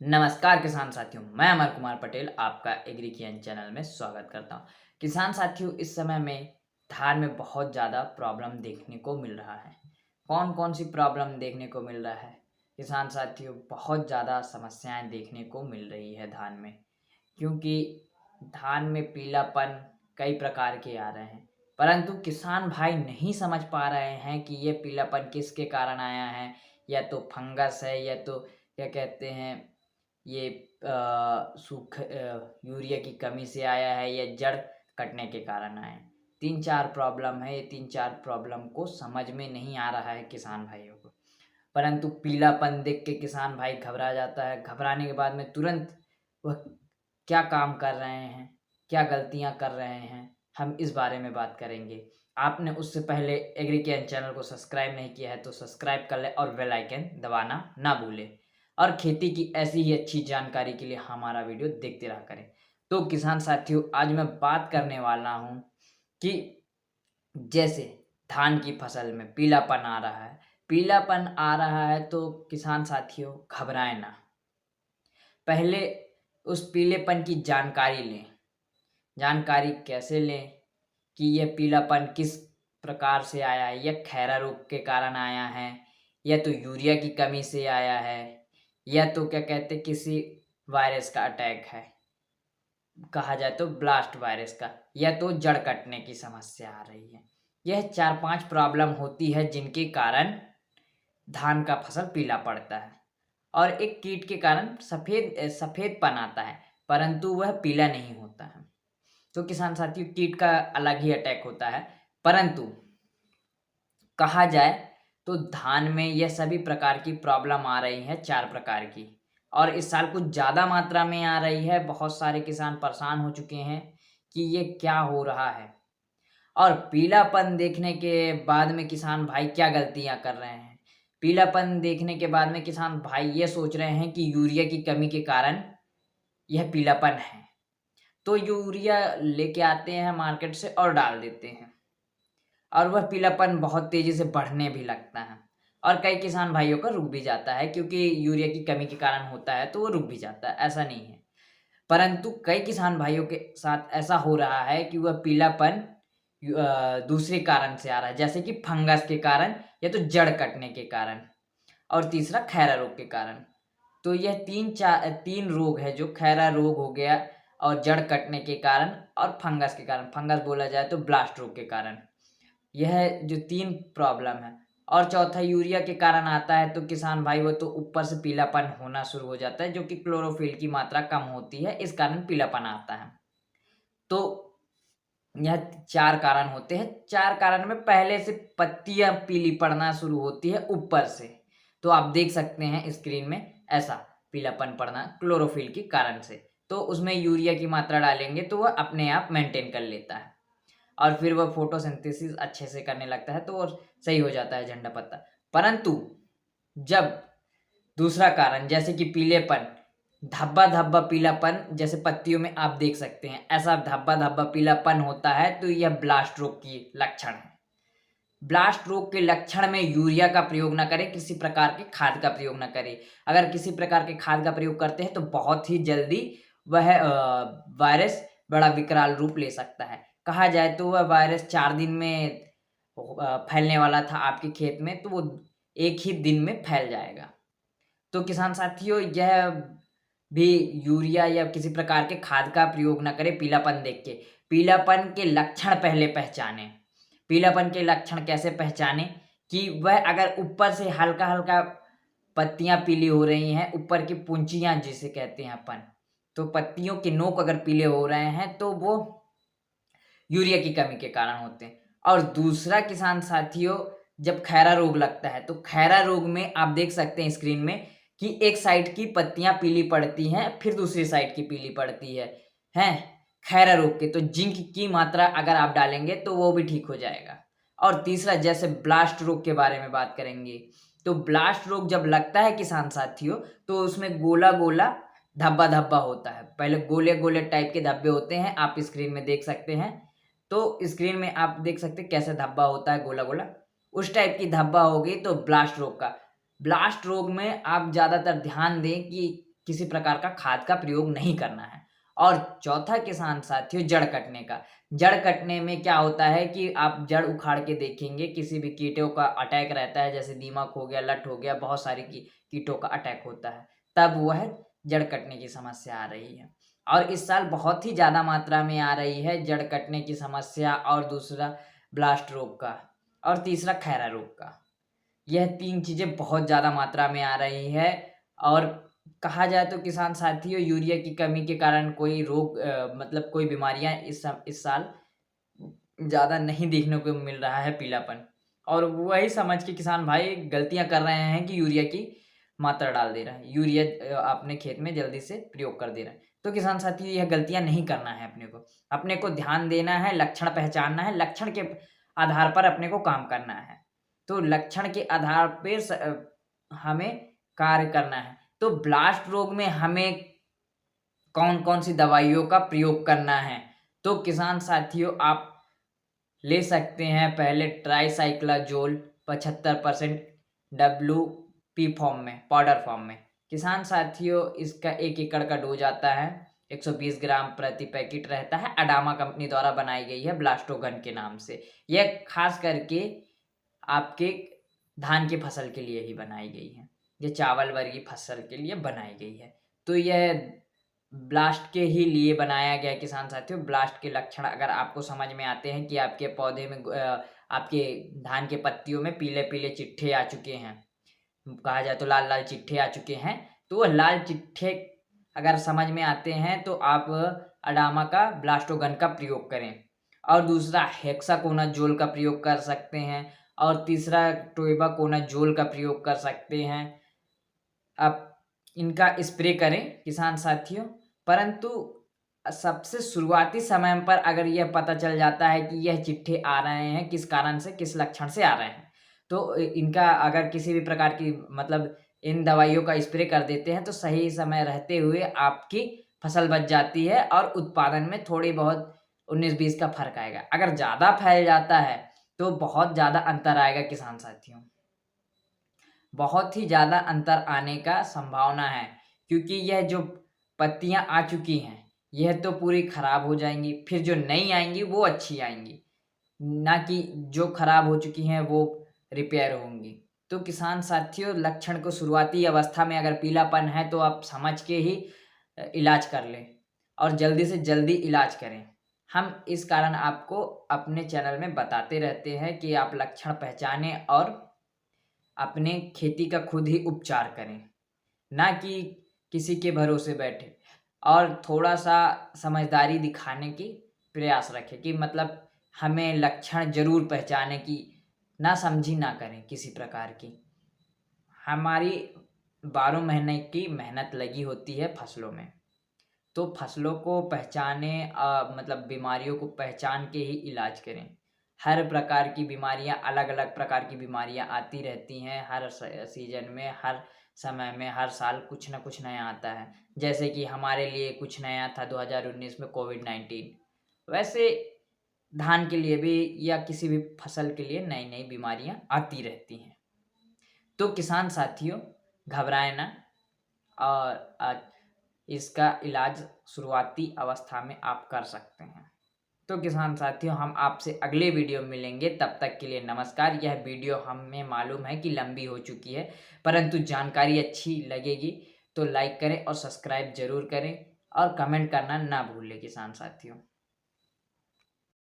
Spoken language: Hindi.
नमस्कार किसान साथियों, मैं अमर कुमार पटेल आपका एग्रीकियन चैनल में स्वागत करता हूं। किसान साथियों, इस समय में धान में बहुत ज़्यादा प्रॉब्लम देखने को मिल रहा है। कौन कौन सी प्रॉब्लम देखने को मिल रहा है किसान साथियों? बहुत ज़्यादा समस्याएं देखने को मिल रही है धान में, क्योंकि धान में पीलापन कई प्रकार के आ रहे हैं, परंतु किसान भाई नहीं समझ पा रहे हैं कि ये पीलापन किसके कारण आया है। या तो फंगस है, या तो क्या कहते हैं, ये यूरिया की कमी से आया है, या जड़ कटने के कारण आया है। 3-4 प्रॉब्लम है। ये 3-4 प्रॉब्लम को समझ में नहीं आ रहा है किसान भाइयों को, परंतु पीलापन देख के किसान भाई घबरा जाता है। घबराने के बाद में तुरंत वह क्या काम कर रहे हैं, क्या गलतियाँ कर रहे हैं, हम इस बारे में बात करेंगे। आपने उससे पहले एग्रीकेन चैनल को सब्सक्राइब नहीं किया है तो सब्सक्राइब कर लें और बेल आइकन दबाना ना भूलें। और खेती की ऐसी ही अच्छी जानकारी के लिए हमारा वीडियो देखते रहा करें। तो किसान साथियों, आज मैं बात करने वाला हूँ कि जैसे धान की फसल में पीलापन आ रहा है। पीलापन आ रहा है तो किसान साथियों घबराएं ना। पहले उस पीलेपन की जानकारी लें। जानकारी कैसे लें कि यह पीलापन किस प्रकार से आया है? यह खैरा रोग के कारण आया है, या तो यूरिया की कमी से आया है, या तो क्या कहते किसी वायरस का अटैक है, कहा जाए तो ब्लास्ट वायरस का, या तो जड़ कटने की समस्या आ रही है। यह 4-5 प्रॉब्लम होती है जिनके कारण धान का फसल पीला पड़ता है। और एक कीट के कारण सफेदपन आता है, परंतु वह पीला नहीं होता है। तो किसान साथियों, कीट का अलग ही अटैक होता है, परंतु कहा जाए तो धान में यह सभी प्रकार की प्रॉब्लम आ रही है, 4 प्रकार की। और इस साल कुछ ज़्यादा मात्रा में आ रही है। बहुत सारे किसान परेशान हो चुके हैं कि ये क्या हो रहा है। और पीलापन देखने के बाद में किसान भाई क्या गलतियां कर रहे हैं? पीलापन देखने के बाद में किसान भाई ये सोच रहे हैं कि यूरिया की कमी के कारण यह पीलापन है। तो यूरिया लेके आते हैं मार्केट से और डाल देते हैं, और वह पीलापन बहुत तेजी से बढ़ने भी लगता है। और कई किसान भाइयों का रुक भी जाता है, क्योंकि यूरिया की कमी के कारण होता है तो वो रुक भी जाता है, ऐसा नहीं है। परंतु कई किसान भाइयों के साथ ऐसा हो रहा है कि वह पीलापन दूसरे कारण से आ रहा है, जैसे कि फंगस के कारण, या तो जड़ कटने के कारण, और तीसरा खैरा रोग के कारण। तो यह 3 रोग है, जो खैरा रोग हो गया, और जड़ कटने के कारण, और फंगस के कारण। फंगस बोला जाए तो ब्लास्ट रोग के कारण। यह जो 3 प्रॉब्लम है। और चौथा यूरिया के कारण आता है, तो किसान भाई वो तो ऊपर से पीलापन होना शुरू हो जाता है, जो कि क्लोरोफिल की मात्रा कम होती है, इस कारण पीलापन आता है। तो यह 4 कारण होते हैं। 4 कारण में पहले से पत्तियां पीली पड़ना शुरू होती है ऊपर से। तो आप देख सकते हैं स्क्रीन में, ऐसा पीलापन पड़ना क्लोरोफिल के कारण से। तो उसमें यूरिया की मात्रा डालेंगे तो वह अपने आप मेंटेन कर लेता है, और फिर वह फोटोसिंथेसिस अच्छे से करने लगता है, तो वो सही हो जाता है झंडा पत्ता। परंतु जब दूसरा कारण, जैसे कि पीलेपन, धब्बा धब्बा पीलापन, जैसे पत्तियों में आप देख सकते हैं ऐसा धब्बा धब्बा पीलापन होता है, तो यह ब्लास्ट रोग की लक्षण है। ब्लास्ट रोग के लक्षण में यूरिया का प्रयोग ना करें, किसी प्रकार के खाद का प्रयोग ना करें। अगर किसी प्रकार के खाद का प्रयोग करते हैं तो बहुत ही जल्दी वह वायरस बड़ा विकराल रूप ले सकता है। कहा जाए तो वह वायरस 4 दिन में फैलने वाला था आपके खेत में, तो वो एक ही दिन में फैल जाएगा। तो किसान साथियों, यह भी यूरिया या किसी प्रकार के खाद का प्रयोग ना करें पीलापन देख के। पीलापन के लक्षण पहले पहचानें। पीलापन के लक्षण कैसे पहचानें? कि वह अगर ऊपर से हल्का-हल्का पत्तियाँ पीली हो रही हैं, ऊपर की पूंछियाँ जिसे कहते हैं अपन, तो पत्तियों के नोक अगर पीले हो रहे हैं तो वो यूरिया की कमी के कारण होते हैं। और दूसरा किसान साथियों, जब खैरा रोग लगता है, तो खैरा रोग में आप देख सकते हैं स्क्रीन में कि एक साइड की पत्तियां पीली पड़ती हैं, फिर दूसरी साइड की पीली पड़ती है, हैं? खैरा रोग के तो जिंक की मात्रा अगर आप डालेंगे तो वो भी ठीक हो जाएगा। और तीसरा, जैसे ब्लास्ट रोग के बारे में बात करेंगे, तो ब्लास्ट रोग जब लगता है किसान साथियों, तो उसमें गोला गोला धब्बा धब्बा होता है। पहले गोले गोले टाइप के धब्बे होते हैं, आप स्क्रीन में देख सकते हैं। तो स्क्रीन में आप देख सकते हैं कैसे धब्बा होता है, गोला गोला, उस टाइप की धब्बा होगी तो ब्लास्ट रोग का। ब्लास्ट रोग में आप ज़्यादातर ध्यान दें कि किसी प्रकार का खाद का प्रयोग नहीं करना है। और चौथा किसान साथियों, जड़ कटने का। जड़ कटने में क्या होता है कि आप जड़ उखाड़ के देखेंगे, किसी भी कीटों का अटैक रहता है, जैसे दीमक हो गया, लट हो गया, बहुत सारी कीटों का अटैक होता है, तब वह जड़ कटने की समस्या आ रही है। और इस साल बहुत ही ज़्यादा मात्रा में आ रही है जड़ कटने की समस्या, और दूसरा ब्लास्ट रोग का, और तीसरा खैरा रोग का। यह 3 चीज़ें बहुत ज़्यादा मात्रा में आ रही है। और कहा जाए तो किसान साथियों, यूरिया की कमी के कारण कोई रोग मतलब कोई बीमारियां इस साल ज़्यादा नहीं देखने को मिल रहा है, पीलापन। और वही समझ के किसान भाई गलतियां कर रहे हैं कि यूरिया की मात्रा डाल दे रहे हैं, यूरिया अपने खेत में जल्दी से प्रयोग कर दे रहे हैं। तो किसान साथियों, यह गलतियां नहीं करना है। अपने को ध्यान देना है, लक्षण पहचानना है, लक्षण के आधार पर अपने को काम करना है। तो लक्षण के आधार पर हमें कार्य करना है। तो ब्लास्ट रोग में हमें कौन कौन सी दवाइयों का प्रयोग करना है, तो किसान साथियों आप ले सकते हैं पहले ट्राइसाइक्लाजोल 75% WP फॉर्म में, पाउडर फॉर्म में। किसान साथियों इसका 1 एकड़ का डोज आता है, 120 ग्राम प्रति पैकेट रहता है। अडामा कंपनी द्वारा बनाई गई है ब्लास्टोगन के नाम से। यह खास करके आपके धान की फसल के लिए ही बनाई गई है, ये चावल वर्गीय फसल के लिए बनाई गई है। तो यह ब्लास्ट के ही लिए बनाया गया है किसान साथियों। ब्लास्ट के लक्षण अगर आपको समझ में आते हैं कि आपके पौधे में आपके धान के पत्तियों में पीले पीले चिट्ठे आ चुके हैं, कहा जाए तो लाल लाल चिट्ठे आ चुके हैं, तो वह लाल चिट्ठे अगर समझ में आते हैं तो आप अडामा का ब्लास्टोगन का प्रयोग करें। और दूसरा हेक्साकोनाजोल का प्रयोग कर सकते हैं, और तीसरा टोइबाकोनाजोल का प्रयोग कर सकते हैं। आप इनका स्प्रे करें किसान साथियों। परंतु सबसे शुरुआती समय पर अगर यह पता चल जाता है कि यह चिट्ठे आ रहे हैं, किस कारण से, किस लक्षण से आ रहे हैं, तो इनका अगर किसी भी प्रकार की मतलब इन दवाइयों का स्प्रे कर देते हैं तो सही समय रहते हुए आपकी फसल बच जाती है और उत्पादन में थोड़ी बहुत 19-20 का फर्क आएगा। अगर ज़्यादा फैल जाता है तो बहुत ज़्यादा अंतर आएगा किसान साथियों, बहुत ही ज़्यादा अंतर आने का संभावना है। क्योंकि यह जो पत्तियां आ चुकी हैं यह तो पूरी खराब हो जाएंगी, फिर जो नई आएंगी वो अच्छी आएंगी, ना कि जो खराब हो चुकी हैं वो रिपेयर होंगी। तो किसान साथियों, लक्षण को शुरुआती अवस्था में अगर पीलापन है तो आप समझ के ही इलाज कर लें, और जल्दी से जल्दी इलाज करें। हम इस कारण आपको अपने चैनल में बताते रहते हैं कि आप लक्षण पहचानें और अपने खेती का खुद ही उपचार करें, ना कि किसी के भरोसे बैठे। और थोड़ा सा समझदारी दिखाने की प्रयास रखें कि मतलब हमें लक्षण जरूर पहचाने की, ना समझी ना करें किसी प्रकार की। हमारी 12 महीने की मेहनत लगी होती है फसलों में, तो फसलों को पहचाने, मतलब बीमारियों को पहचान के ही इलाज करें। हर प्रकार की बीमारियां, अलग अलग प्रकार की बीमारियां आती रहती हैं हर सीजन में, हर समय में, हर साल कुछ ना कुछ नया आता है। जैसे कि हमारे लिए कुछ नया था 2019 में कोविड-19, वैसे धान के लिए भी या किसी भी फसल के लिए नई नई बीमारियां आती रहती हैं। तो किसान साथियों घबराएं ना, और इसका इलाज शुरुआती अवस्था में आप कर सकते हैं। तो किसान साथियों, हम आपसे अगले वीडियो में मिलेंगे, तब तक के लिए नमस्कार। यह वीडियो हमें मालूम है कि लंबी हो चुकी है, परंतु जानकारी अच्छी लगेगी तो लाइक करें और सब्सक्राइब जरूर करें, और कमेंट करना ना भूलें किसान साथियों।